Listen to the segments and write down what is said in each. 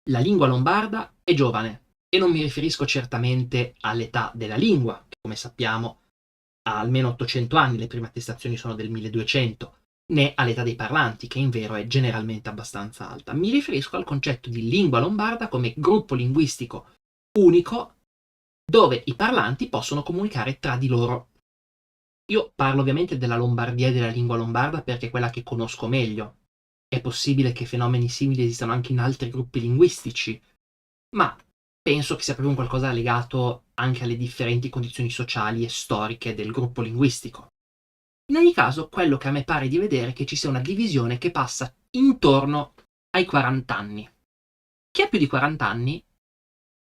la lingua lombarda è giovane e non mi riferisco certamente all'età della lingua, che come sappiamo ha almeno 800 anni, le prime attestazioni sono del 1200, né all'età dei parlanti, che in vero è generalmente abbastanza alta. Mi riferisco al concetto di lingua lombarda come gruppo linguistico unico dove i parlanti possono comunicare tra di loro. Io parlo ovviamente della Lombardia e della lingua lombarda perché è quella che conosco meglio. È possibile che fenomeni simili esistano anche in altri gruppi linguistici, ma penso che sia proprio un qualcosa legato anche alle differenti condizioni sociali e storiche del gruppo linguistico. In ogni caso, quello che a me pare di vedere è che ci sia una divisione che passa intorno ai 40 anni. Chi ha più di 40 anni,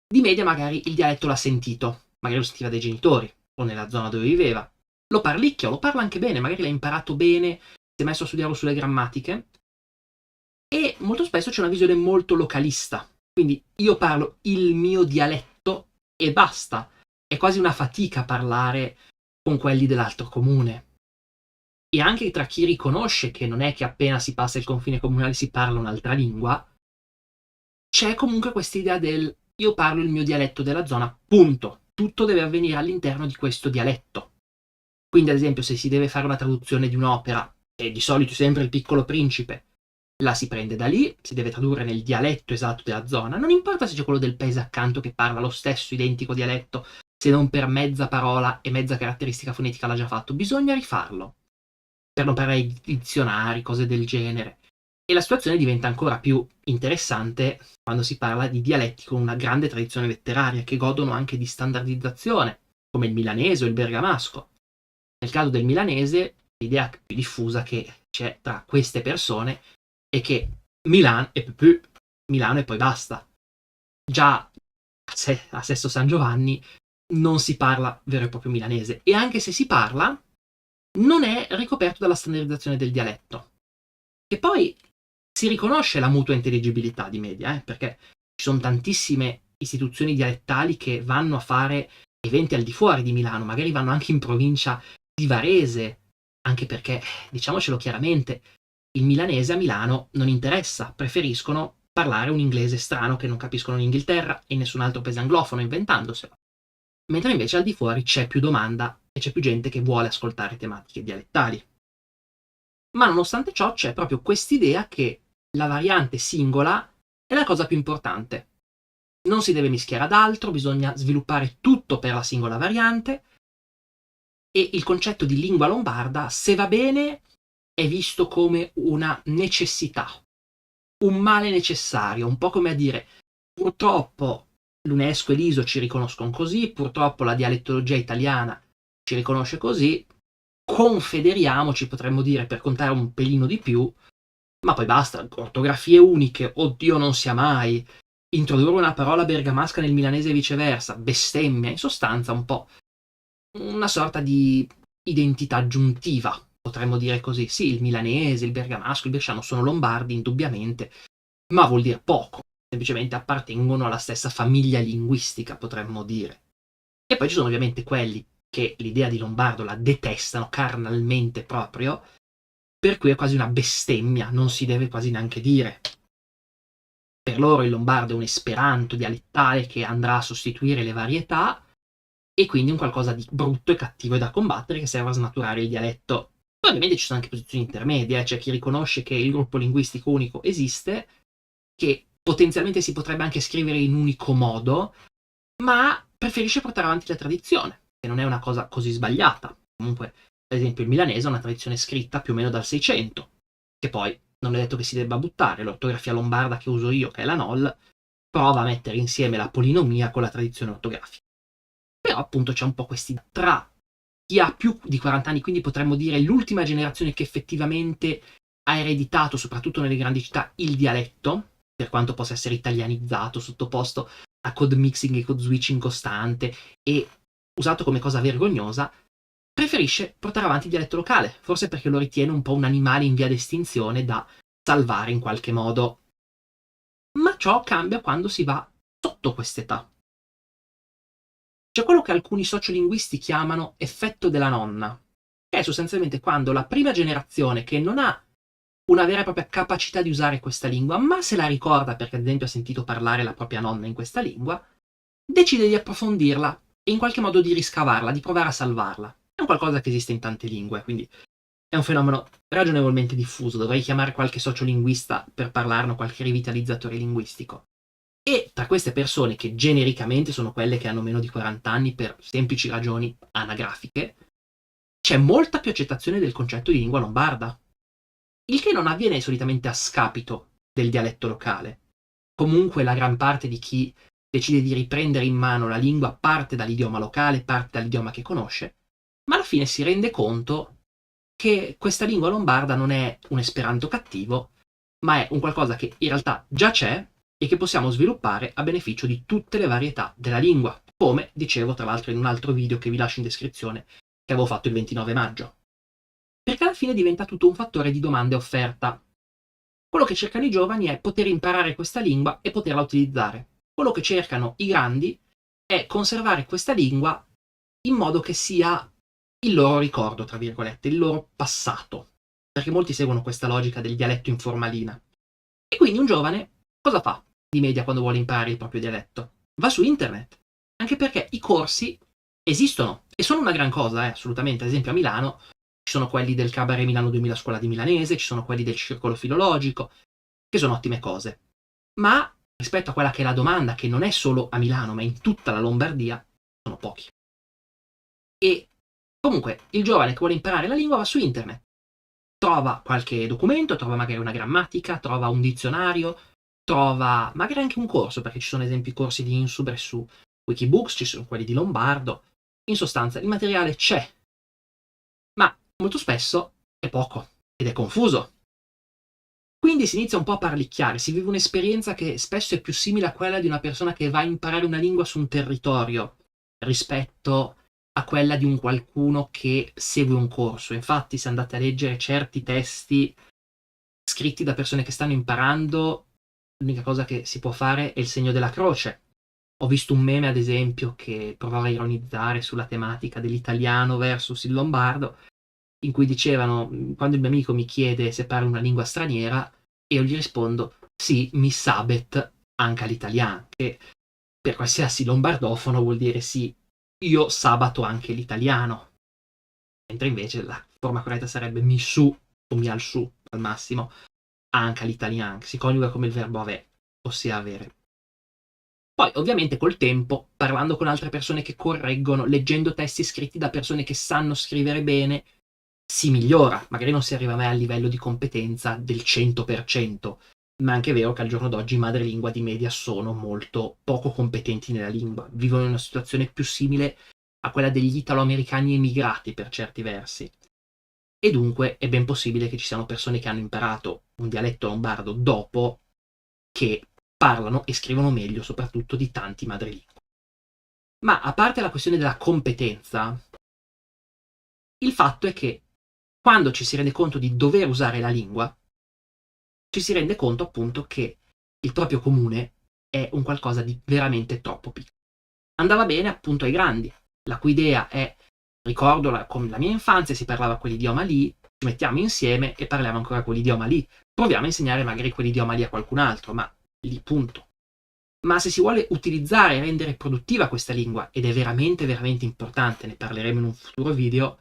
di media magari il dialetto l'ha sentito, magari lo sentiva dai genitori o nella zona dove viveva. Lo parlicchia o lo parla anche bene, magari l'ha imparato bene, si è messo a studiarlo sulle grammatiche, e molto spesso c'è una visione molto localista. Quindi io parlo il mio dialetto e basta. È quasi una fatica parlare con quelli dell'altro comune. E anche tra chi riconosce che non è che appena si passa il confine comunale si parla un'altra lingua, c'è comunque quest'idea del io parlo il mio dialetto della zona, punto. Tutto deve avvenire all'interno di questo dialetto. Quindi, ad esempio, se si deve fare una traduzione di un'opera, e di solito sempre Il Piccolo Principe, la si prende da lì, si deve tradurre nel dialetto esatto della zona, non importa se c'è quello del paese accanto che parla lo stesso identico dialetto, se non per mezza parola e mezza caratteristica fonetica l'ha già fatto, bisogna rifarlo, per non parlare di dizionari, cose del genere. E la situazione diventa ancora più interessante quando si parla di dialetti con una grande tradizione letteraria, che godono anche di standardizzazione, come il milanese o il bergamasco. Nel caso del milanese, l'idea più diffusa che c'è tra queste persone è che Milano è più Milano e poi basta. Già a Sesto San Giovanni non si parla vero e proprio milanese, e anche se si parla non è ricoperto dalla standardizzazione del dialetto. E poi si riconosce la mutua intelligibilità di media, perché ci sono tantissime istituzioni dialettali che vanno a fare eventi al di fuori di Milano, magari vanno anche in provincia di Varese, anche perché, diciamocelo chiaramente, il milanese a Milano non interessa, preferiscono parlare un inglese strano che non capiscono in Inghilterra e in nessun altro paese anglofono inventandoselo. Mentre invece al di fuori c'è più domanda e c'è più gente che vuole ascoltare tematiche dialettali. Ma nonostante ciò c'è proprio quest'idea che la variante singola è la cosa più importante. Non si deve mischiare ad altro, bisogna sviluppare tutto per la singola variante, e il concetto di lingua lombarda, se va bene, è visto come una necessità, un male necessario, un po' come a dire purtroppo l'UNESCO e l'ISO ci riconoscono così, purtroppo la dialettologia italiana ci riconosce così, confederiamoci, potremmo dire, per contare un pelino di più, ma poi basta, ortografie uniche, oddio non sia mai, introdurre una parola bergamasca nel milanese e viceversa, bestemmia, in sostanza un po' una sorta di identità aggiuntiva, potremmo dire così. Sì, il milanese, il bergamasco, il bresciano sono lombardi, indubbiamente, ma vuol dire poco, semplicemente appartengono alla stessa famiglia linguistica, potremmo dire. E poi ci sono ovviamente quelli che l'idea di lombardo la detestano carnalmente proprio, per cui è quasi una bestemmia, non si deve quasi neanche dire. Per loro il lombardo è un esperanto dialettale che andrà a sostituire le varietà, e quindi un qualcosa di brutto e cattivo e da combattere che serve a snaturare il dialetto. Poi ovviamente ci sono anche posizioni intermedie, c'è chi riconosce che il gruppo linguistico unico esiste, che potenzialmente si potrebbe anche scrivere in unico modo, ma preferisce portare avanti la tradizione, che non è una cosa così sbagliata. Comunque, ad esempio, il milanese ha una tradizione scritta più o meno dal 600, che poi non è detto che si debba buttare. L'ortografia lombarda che uso io, che è la NOL, prova a mettere insieme la polinomia con la tradizione ortografica. Però appunto c'è un po' questi tra chi ha più di 40 anni, quindi potremmo dire l'ultima generazione che effettivamente ha ereditato, soprattutto nelle grandi città, il dialetto, per quanto possa essere italianizzato, sottoposto a code mixing e code switching costante e usato come cosa vergognosa, preferisce portare avanti il dialetto locale, forse perché lo ritiene un po' un animale in via d'estinzione da salvare in qualche modo. Ma ciò cambia quando si va sotto quest'età. C'è quello che alcuni sociolinguisti chiamano effetto della nonna, che è sostanzialmente quando la prima generazione, che non ha una vera e propria capacità di usare questa lingua, ma se la ricorda perché ad esempio ha sentito parlare la propria nonna in questa lingua, decide di approfondirla e in qualche modo di riscavarla, di provare a salvarla. È un qualcosa che esiste in tante lingue, quindi è un fenomeno ragionevolmente diffuso. Dovrei chiamare qualche sociolinguista per parlarne, o qualche rivitalizzatore linguistico. E tra queste persone, che genericamente sono quelle che hanno meno di 40 anni per semplici ragioni anagrafiche, c'è molta più accettazione del concetto di lingua lombarda, il che non avviene solitamente a scapito del dialetto locale. Comunque la gran parte di chi decide di riprendere in mano la lingua parte dall'idioma locale, parte dall'idioma che conosce, ma alla fine si rende conto che questa lingua lombarda non è un esperanto cattivo, ma è un qualcosa che in realtà già c'è e che possiamo sviluppare a beneficio di tutte le varietà della lingua, come dicevo tra l'altro in un altro video che vi lascio in descrizione, che avevo fatto il 29 maggio. Perché alla fine diventa tutto un fattore di domanda e offerta. Quello che cercano i giovani è poter imparare questa lingua e poterla utilizzare. Quello che cercano i grandi è conservare questa lingua in modo che sia il loro ricordo, tra virgolette, il loro passato, perché molti seguono questa logica del dialetto in formalina. E quindi un giovane cosa fa di media quando vuole imparare il proprio dialetto? Va su internet, anche perché i corsi esistono e sono una gran cosa, assolutamente. Ad esempio a Milano ci sono quelli del Cabaret Milano 2000 Scuola di Milanese, ci sono quelli del Circolo Filologico, che sono ottime cose. Ma rispetto a quella che è la domanda, che non è solo a Milano, ma in tutta la Lombardia, sono pochi. E comunque il giovane che vuole imparare la lingua va su internet, trova qualche documento, trova magari una grammatica, trova un dizionario, trova magari anche un corso, perché ci sono ad esempio i corsi di Insubre su Wikibooks, ci sono quelli di Lombardo. In sostanza il materiale c'è, ma molto spesso è poco ed è confuso. Quindi si inizia un po' a parlicchiare, si vive un'esperienza che spesso è più simile a quella di una persona che va a imparare una lingua su un territorio rispetto a quella di un qualcuno che segue un corso. Infatti, se andate a leggere certi testi scritti da persone che stanno imparando, l'unica cosa che si può fare è il segno della croce. Ho visto un meme, ad esempio, che provava a ironizzare sulla tematica dell'italiano versus il lombardo, in cui dicevano, quando il mio amico mi chiede se parlo una lingua straniera, io gli rispondo, sì, mi sabet anche l'italiano, che per qualsiasi lombardofono vuol dire sì, io sabato anche l'italiano. Mentre invece la forma corretta sarebbe mi su o mi al su, al massimo, anche l'italiano, che si coniuga come il verbo avere, ossia avere. Poi, ovviamente, col tempo, parlando con altre persone che correggono, leggendo testi scritti da persone che sanno scrivere bene, si migliora. Magari non si arriva mai al livello di competenza del 100%, ma è anche vero che al giorno d'oggi i madrelingua di media sono molto poco competenti nella lingua, vivono in una situazione più simile a quella degli italo-americani emigrati per certi versi. E dunque è ben possibile che ci siano persone che hanno imparato un dialetto lombardo dopo, che parlano e scrivono meglio soprattutto di tanti madrelingua. Ma a parte la questione della competenza, il fatto è che quando ci si rende conto di dover usare la lingua, ci si rende conto appunto che il proprio comune è un qualcosa di veramente troppo piccolo. Andava bene appunto ai grandi, la cui idea è, ricordo con la mia infanzia si parlava quell'idioma lì, ci mettiamo insieme e parliamo ancora quell'idioma lì, proviamo a insegnare magari quell'idioma lì a qualcun altro, ma lì punto. Ma se si vuole utilizzare e rendere produttiva questa lingua, ed è veramente veramente importante, ne parleremo in un futuro video,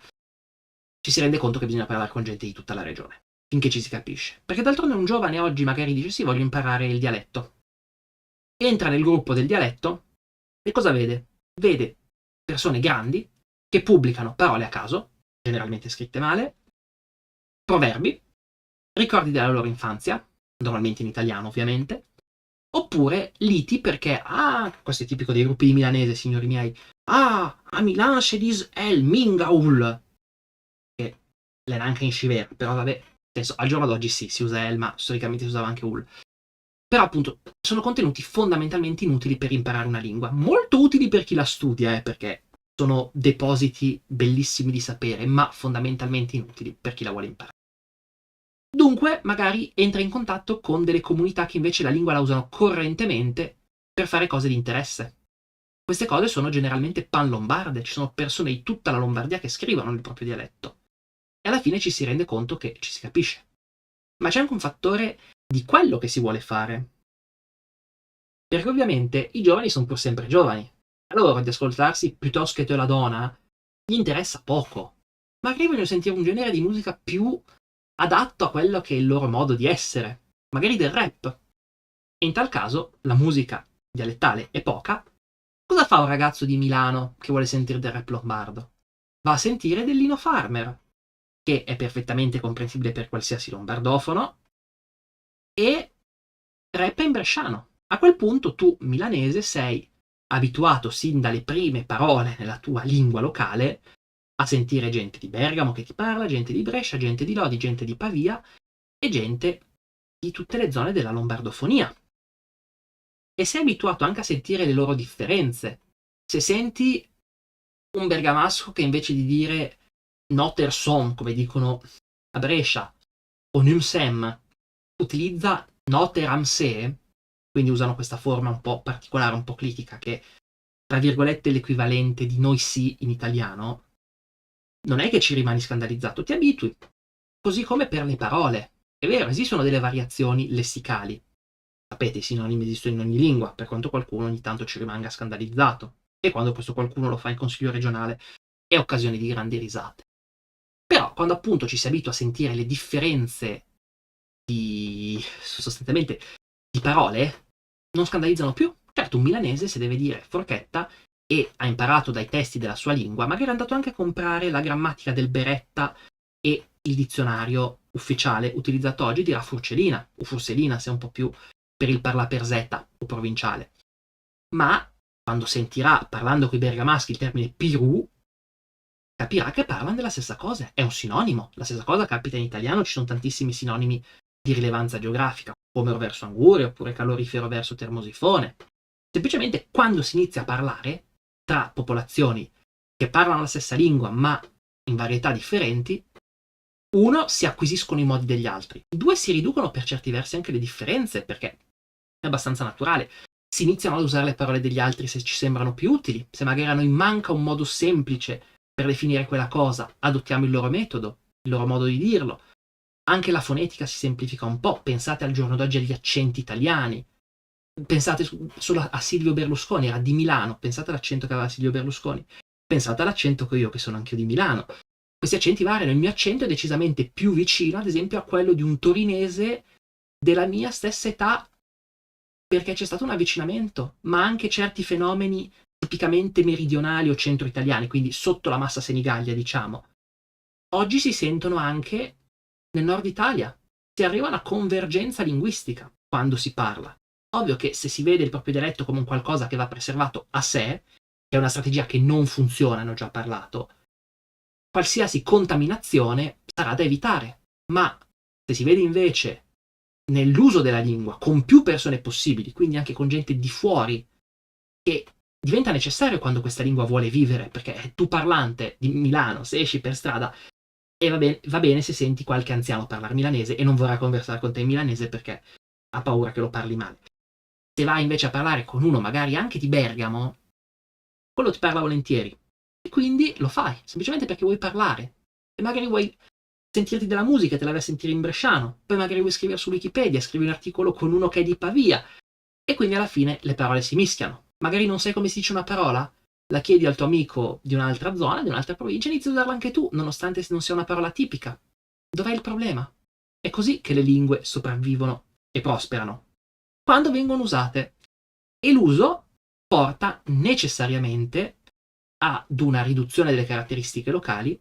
ci si rende conto che bisogna parlare con gente di tutta la regione, finché ci si capisce. Perché d'altronde un giovane oggi magari dice sì, voglio imparare il dialetto. Entra nel gruppo del dialetto e cosa vede? Vede persone grandi che pubblicano parole a caso, generalmente scritte male, proverbi, ricordi della loro infanzia, normalmente in italiano ovviamente, oppure liti perché, questo è tipico dei gruppi di milanese, signori miei, a Milano si dice el mingaul, che l'è anche in sciver, però vabbè, adesso, al giorno d'oggi sì, si usa el, ma storicamente si usava anche ul. Però appunto sono contenuti fondamentalmente inutili per imparare una lingua, molto utili per chi la studia, perché sono depositi bellissimi di sapere, ma fondamentalmente inutili per chi la vuole imparare. Dunque, magari entra in contatto con delle comunità che invece la lingua la usano correntemente per fare cose di interesse. Queste cose sono generalmente panlombarde, ci sono persone di tutta la Lombardia che scrivono il proprio dialetto. E alla fine ci si rende conto che ci si capisce. ma c'è anche un fattore di quello che si vuole fare. Perché ovviamente i giovani sono pur sempre giovani. A loro di ascoltarsi piuttosto che la donna gli interessa poco. Magari vogliono sentire un genere di musica più adatto a quello che è il loro modo di essere. Magari del rap. E in tal caso la musica dialettale è poca. Cosa fa un ragazzo di Milano che vuole sentire del rap lombardo? Va a sentire del Lino Farmer, che è perfettamente comprensibile per qualsiasi lombardofono, e rappa in bresciano. A quel punto tu, milanese, sei abituato sin dalle prime parole nella tua lingua locale a sentire gente di Bergamo che ti parla, gente di Brescia, gente di Lodi, gente di Pavia e gente di tutte le zone della lombardofonia. E sei abituato anche a sentire le loro differenze. Se senti un bergamasco che invece di dire Noter som, come dicono a Brescia, o Num sem, utilizza Noter am se, quindi usano questa forma un po' particolare, un po' critica, che tra virgolette è l'equivalente di noi sì in italiano, non è che ci rimani scandalizzato, ti abitui. Così come per le parole. È vero, esistono delle variazioni lessicali. Sapete, i sinonimi esistono in ogni lingua, per quanto qualcuno ogni tanto ci rimanga scandalizzato. E quando questo qualcuno lo fa in consiglio regionale è occasione di grandi risate. Però quando appunto ci si abitua a sentire le differenze sostanzialmente di parole, non scandalizzano più. Certo, un milanese se deve dire forchetta e ha imparato dai testi della sua lingua, magari è andato anche a comprare la grammatica del Beretta e il dizionario ufficiale utilizzato oggi dirà furcellina o furselina se è un po' più per il parla per zeta o provinciale. Ma quando sentirà parlando coi bergamaschi il termine pirù, capirà che parlano della stessa cosa, è un sinonimo. La stessa cosa capita in italiano, ci sono tantissimi sinonimi di rilevanza geografica, pomero verso anguria oppure calorifero verso termosifone. Semplicemente quando si inizia a parlare tra popolazioni che parlano la stessa lingua ma in varietà differenti, uno, si acquisiscono i modi degli altri, due, si riducono per certi versi anche le differenze, perché è abbastanza naturale. Si iniziano ad usare le parole degli altri se ci sembrano più utili, se magari a noi manca un modo semplice per definire quella cosa, adottiamo il loro metodo, il loro modo di dirlo. Anche la fonetica si semplifica un po', pensate al giorno d'oggi agli accenti italiani, pensate solo a Silvio Berlusconi, era di Milano, pensate all'accento che aveva Silvio Berlusconi, pensate all'accento che ho io, che sono anche io di Milano. Questi accenti variano, il mio accento è decisamente più vicino, ad esempio, a quello di un torinese della mia stessa età, perché c'è stato un avvicinamento, ma anche certi fenomeni tipicamente meridionali o centro-italiani, quindi sotto la massa Senigallia, diciamo, oggi si sentono anche nel nord Italia. Si arriva a una convergenza linguistica quando si parla. Ovvio che se si vede il proprio dialetto come un qualcosa che va preservato a sé, che è una strategia che non funziona, ne ho già parlato, qualsiasi contaminazione sarà da evitare. Ma se si vede invece nell'uso della lingua con più persone possibili, quindi anche con gente di fuori, che diventa necessario quando questa lingua vuole vivere, perché tu parlante di Milano, se esci per strada, e va bene se senti qualche anziano parlare milanese e non vorrà conversare con te in milanese perché ha paura che lo parli male. Se vai invece a parlare con uno magari anche di Bergamo, quello ti parla volentieri. E quindi lo fai, semplicemente perché vuoi parlare. E magari vuoi sentirti della musica, te la vai a sentire in bresciano. Poi magari vuoi scrivere su Wikipedia, scrivi un articolo con uno che è di Pavia. E quindi alla fine le parole si mischiano. Magari non sai come si dice una parola? La chiedi al tuo amico di un'altra zona, di un'altra provincia, e inizi a usarla anche tu, nonostante non sia una parola tipica. Dov'è il problema? È così che le lingue sopravvivono e prosperano. Quando vengono usate. E l'uso porta necessariamente ad una riduzione delle caratteristiche locali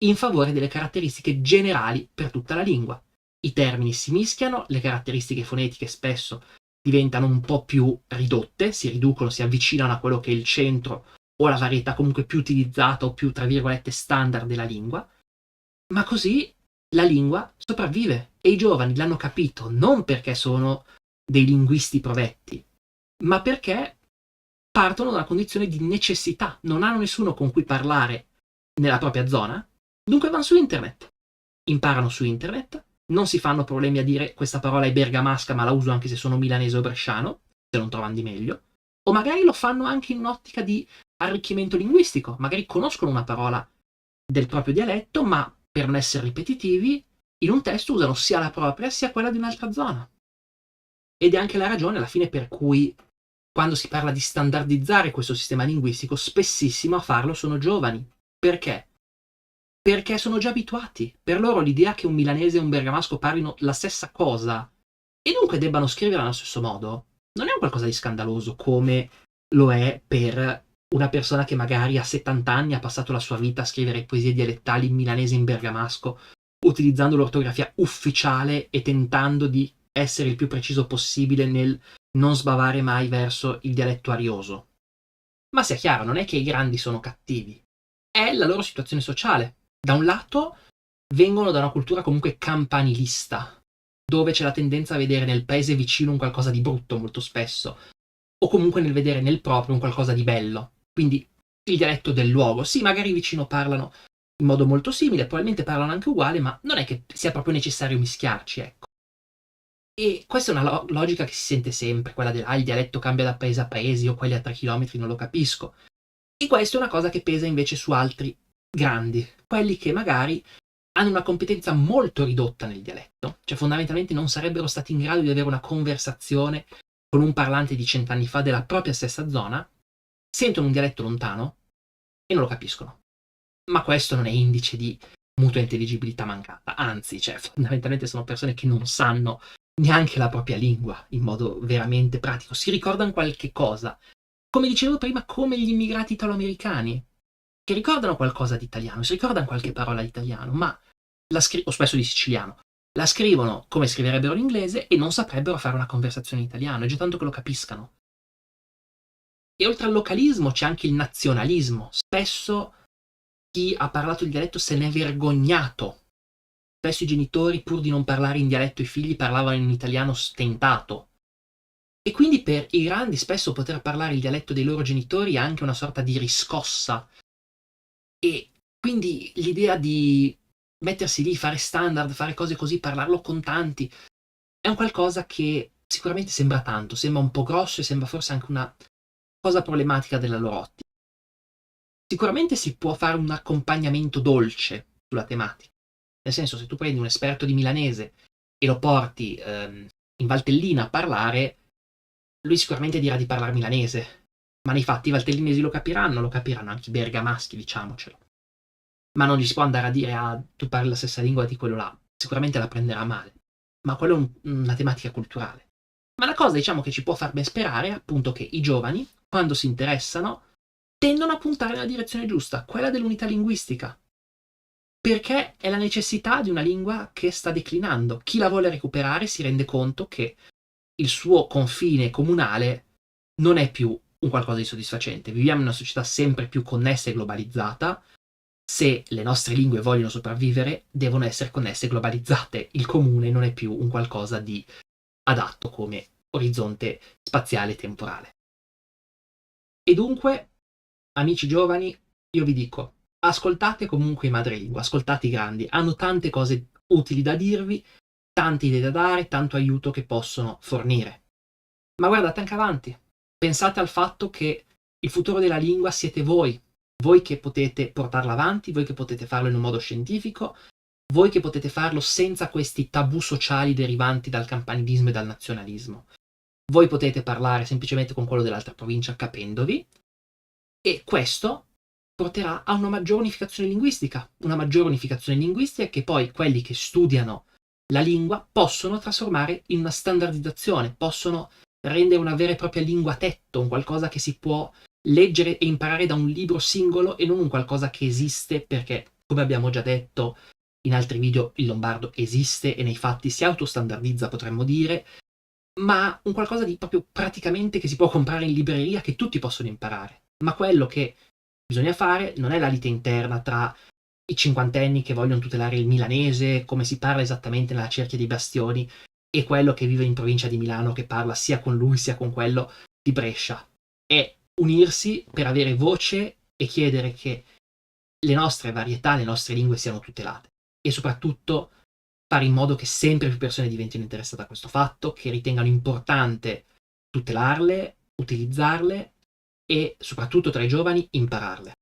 in favore delle caratteristiche generali per tutta la lingua. I termini si mischiano, le caratteristiche fonetiche spesso diventano un po' più ridotte, si riducono, si avvicinano a quello che è il centro o la varietà comunque più utilizzata o più, tra virgolette, standard della lingua, ma così la lingua sopravvive e i giovani l'hanno capito non perché sono dei linguisti provetti, ma perché partono da una condizione di necessità, non hanno nessuno con cui parlare nella propria zona, dunque vanno su internet, imparano su internet, non si fanno problemi a dire questa parola è bergamasca ma la uso anche se sono milanese o bresciano, se non trovano di meglio, o magari lo fanno anche in un'ottica di arricchimento linguistico, magari conoscono una parola del proprio dialetto, ma per non essere ripetitivi in un testo usano sia la propria sia quella di un'altra zona. Ed è anche la ragione alla fine per cui quando si parla di standardizzare questo sistema linguistico, spessissimo a farlo sono giovani. Perché? Perché sono già abituati. Per loro l'idea che un milanese e un bergamasco parlino la stessa cosa e dunque debbano scriverla allo stesso modo non è un qualcosa di scandaloso come lo è per una persona che magari a 70 anni ha passato la sua vita a scrivere poesie dialettali in milanese e in bergamasco, utilizzando l'ortografia ufficiale e tentando di essere il più preciso possibile nel non sbavare mai verso il dialetto arioso. Ma sia chiaro, non è che i grandi sono cattivi, è la loro situazione sociale. Da un lato vengono da una cultura comunque campanilista, dove c'è la tendenza a vedere nel paese vicino un qualcosa di brutto molto spesso, o comunque nel vedere nel proprio un qualcosa di bello. Quindi il dialetto del luogo. Sì, magari vicino parlano in modo molto simile, probabilmente parlano anche uguale, ma non è che sia proprio necessario mischiarci, ecco. E questa è una logica che si sente sempre, quella del il dialetto cambia da paese a paese, o quelli a 3 chilometri non lo capisco. E questa è una cosa che pesa invece su altri grandi, quelli che magari hanno una competenza molto ridotta nel dialetto, cioè fondamentalmente non sarebbero stati in grado di avere una conversazione con un parlante di 100 anni fa della propria stessa zona, sentono un dialetto lontano e non lo capiscono. Ma questo non è indice di mutua intelligibilità mancata, anzi, cioè, fondamentalmente sono persone che non sanno neanche la propria lingua in modo veramente pratico, si ricordano qualche cosa, come dicevo prima, come gli immigrati italoamericani, che ricordano qualcosa di italiano, si ricordano qualche parola di italiano, ma o spesso di siciliano, la scrivono come scriverebbero l'inglese e non saprebbero fare una conversazione in italiano, è già tanto che lo capiscano. E oltre al localismo c'è anche il nazionalismo. Spesso chi ha parlato il dialetto se n'è vergognato. Spesso i genitori, pur di non parlare in dialetto ai figli, parlavano in un italiano stentato. E quindi per i grandi spesso poter parlare il dialetto dei loro genitori è anche una sorta di riscossa. E quindi l'idea di mettersi lì, fare standard, fare cose così, parlarlo con tanti, è un qualcosa che sicuramente sembra tanto, sembra un po' grosso e sembra forse anche una cosa problematica della loro ottica. Sicuramente si può fare un accompagnamento dolce sulla tematica. Nel senso, se tu prendi un esperto di milanese e lo porti in Valtellina a parlare, lui sicuramente dirà di parlare milanese, ma nei fatti i valtellinesi lo capiranno anche i bergamaschi, diciamocelo. Ma non gli si può andare a dire, tu parli la stessa lingua di quello là. Sicuramente la prenderà male. Ma quello è una tematica culturale. Ma la cosa, diciamo, che ci può far ben sperare è appunto che i giovani, quando si interessano, tendono a puntare nella direzione giusta, quella dell'unità linguistica. Perché è la necessità di una lingua che sta declinando. Chi la vuole recuperare si rende conto che il suo confine comunale non è più un qualcosa di soddisfacente. Viviamo in una società sempre più connessa e globalizzata. Se le nostre lingue vogliono sopravvivere, devono essere connesse e globalizzate. Il comune non è più un qualcosa di adatto come orizzonte spaziale e temporale. E dunque, amici giovani, io vi dico, ascoltate comunque i madrelingua, ascoltate i grandi, hanno tante cose utili da dirvi, tante idee da dare, tanto aiuto che possono fornire. Ma guardate anche avanti, pensate al fatto che il futuro della lingua siete voi che potete portarla avanti, voi che potete farlo in un modo scientifico, voi che potete farlo senza questi tabù sociali derivanti dal campanilismo e dal nazionalismo. Voi potete parlare semplicemente con quello dell'altra provincia capendovi, e questo porterà a una maggiore unificazione linguistica che poi quelli che studiano la lingua possono trasformare in una standardizzazione, possono rendere una vera e propria lingua tetto, un qualcosa che si può leggere e imparare da un libro singolo e non un qualcosa che esiste perché, come abbiamo già detto in altri video, il lombardo esiste e nei fatti si autostandardizza, potremmo dire, ma un qualcosa di proprio praticamente che si può comprare in libreria, che tutti possono imparare. Ma quello che bisogna fare non è la lite interna tra i cinquantenni che vogliono tutelare il milanese, come si parla esattamente nella cerchia dei bastioni, e quello che vive in provincia di Milano che parla sia con lui sia con quello di Brescia. È unirsi per avere voce e chiedere che le nostre varietà, le nostre lingue siano tutelate e soprattutto fare in modo che sempre più persone diventino interessate a questo fatto, che ritengano importante tutelarle, utilizzarle e soprattutto tra i giovani impararle.